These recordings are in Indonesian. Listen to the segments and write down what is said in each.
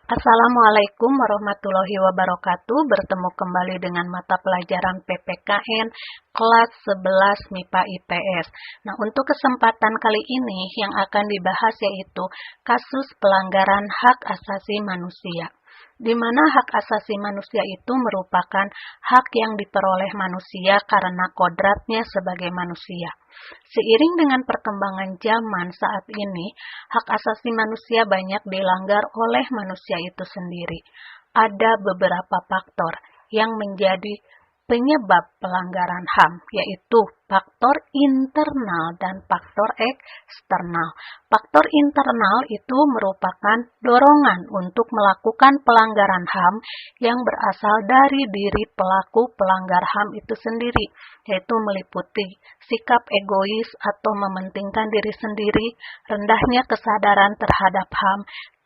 Assalamualaikum warahmatullahi wabarakatuh. Bertemu kembali dengan mata pelajaran PPKN kelas 11 MIPA IPS. Nah, untuk kesempatan kali ini yang akan dibahas yaitu kasus pelanggaran hak asasi manusia, di mana hak asasi manusia itu merupakan hak yang diperoleh manusia karena kodratnya sebagai manusia. Seiring dengan perkembangan zaman saat ini, hak asasi manusia banyak dilanggar oleh manusia itu sendiri. Ada beberapa faktor yang menjadi penyebab pelanggaran HAM, yaitu faktor internal dan faktor eksternal. Faktor internal itu merupakan dorongan untuk melakukan pelanggaran HAM yang berasal dari diri pelaku pelanggar HAM itu sendiri, yaitu meliputi sikap egois atau mementingkan diri sendiri, rendahnya kesadaran terhadap HAM,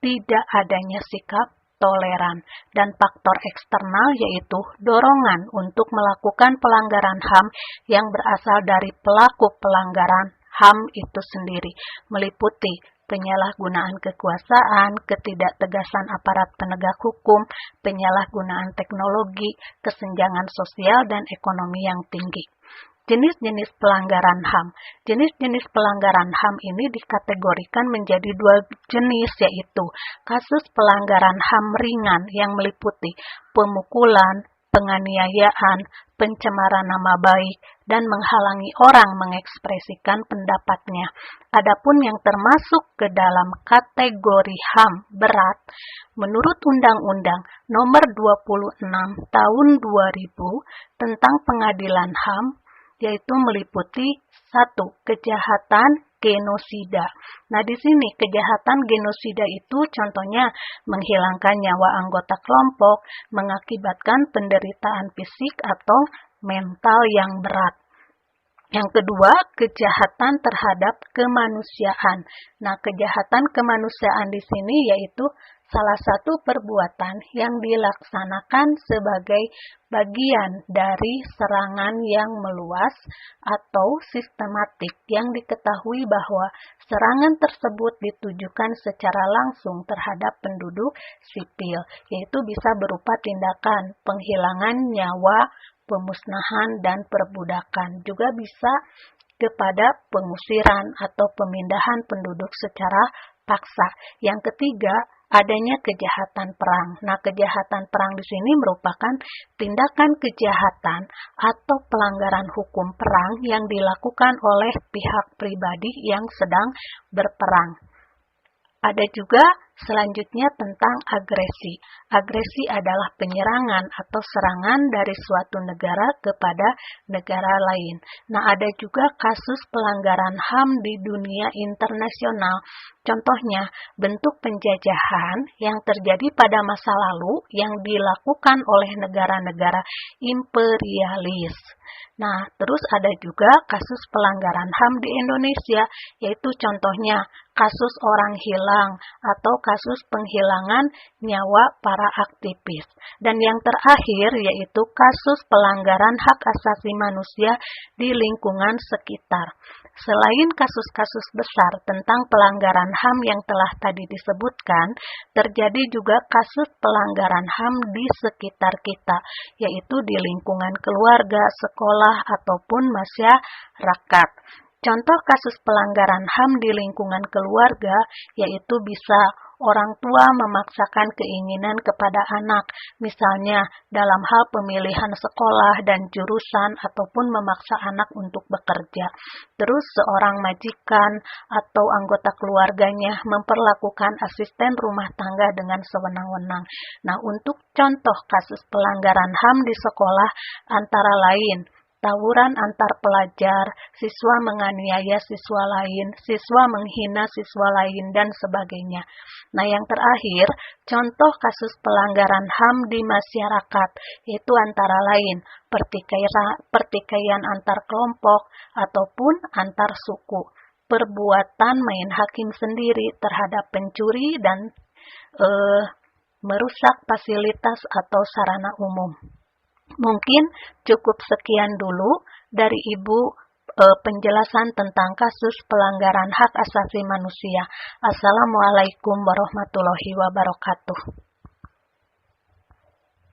tidak adanya sikap toleran, dan faktor eksternal yaitu dorongan untuk melakukan pelanggaran HAM yang berasal dari pelaku pelanggaran HAM itu sendiri, meliputi penyalahgunaan kekuasaan, ketidaktegasan aparat penegak hukum, penyalahgunaan teknologi, kesenjangan sosial dan ekonomi yang tinggi. Jenis-jenis pelanggaran HAM. Jenis-jenis pelanggaran HAM ini dikategorikan menjadi dua jenis, yaitu kasus pelanggaran HAM ringan yang meliputi pemukulan, penganiayaan, pencemaran nama baik, dan menghalangi orang mengekspresikan pendapatnya. Adapun yang termasuk ke dalam kategori HAM berat, menurut Undang-Undang Nomor 26 Tahun 2000 tentang Pengadilan HAM, yaitu meliputi 1. Kejahatan genosida. Nah, di sini kejahatan genosida itu contohnya menghilangkan nyawa anggota kelompok, mengakibatkan penderitaan fisik atau mental yang berat. Yang kedua, kejahatan terhadap kemanusiaan. Nah, kejahatan kemanusiaan di sini yaitu salah satu perbuatan yang dilaksanakan sebagai bagian dari serangan yang meluas atau sistematik yang diketahui bahwa serangan tersebut ditujukan secara langsung terhadap penduduk sipil, yaitu bisa berupa tindakan penghilangan nyawa, pemusnahan, dan perbudakan. Juga bisa kepada pengusiran atau pemindahan penduduk secara paksa. Yang ketiga, adanya kejahatan perang. Nah, kejahatan perang di sini merupakan tindakan kejahatan atau pelanggaran hukum perang yang dilakukan oleh pihak pribadi yang sedang berperang. Ada juga selanjutnya tentang agresi. Agresi adalah penyerangan atau serangan dari suatu negara kepada negara lain. Nah, ada juga kasus pelanggaran HAM di dunia internasional. Contohnya, bentuk penjajahan yang terjadi pada masa lalu yang dilakukan oleh negara-negara imperialis. Nah, terus ada juga kasus pelanggaran HAM di Indonesia, yaitu contohnya kasus orang hilang atau kasus penghilangan nyawa para aktivis. Dan yang terakhir yaitu kasus pelanggaran hak asasi manusia di lingkungan sekitar. Selain kasus-kasus besar tentang pelanggaran HAM yang telah tadi disebutkan, terjadi juga kasus pelanggaran HAM di sekitar kita, yaitu di lingkungan keluarga, sekolah, ataupun masyarakat. Contoh kasus pelanggaran HAM di lingkungan keluarga yaitu bisa orang tua memaksakan keinginan kepada anak, misalnya dalam hal pemilihan sekolah dan jurusan ataupun memaksa anak untuk bekerja. Terus seorang majikan atau anggota keluarganya memperlakukan asisten rumah tangga dengan sewenang-wenang. Nah, untuk contoh kasus pelanggaran HAM di sekolah antara lain tawuran antar pelajar, siswa menganiaya siswa lain, siswa menghina siswa lain, dan sebagainya. Nah, yang terakhir, contoh kasus pelanggaran HAM di masyarakat, yaitu antara lain pertikaian antar kelompok ataupun antar suku, perbuatan main hakim sendiri terhadap pencuri, dan merusak fasilitas atau sarana umum. Mungkin cukup sekian dulu dari Ibu penjelasan tentang kasus pelanggaran hak asasi manusia. Assalamualaikum warahmatullahi wabarakatuh.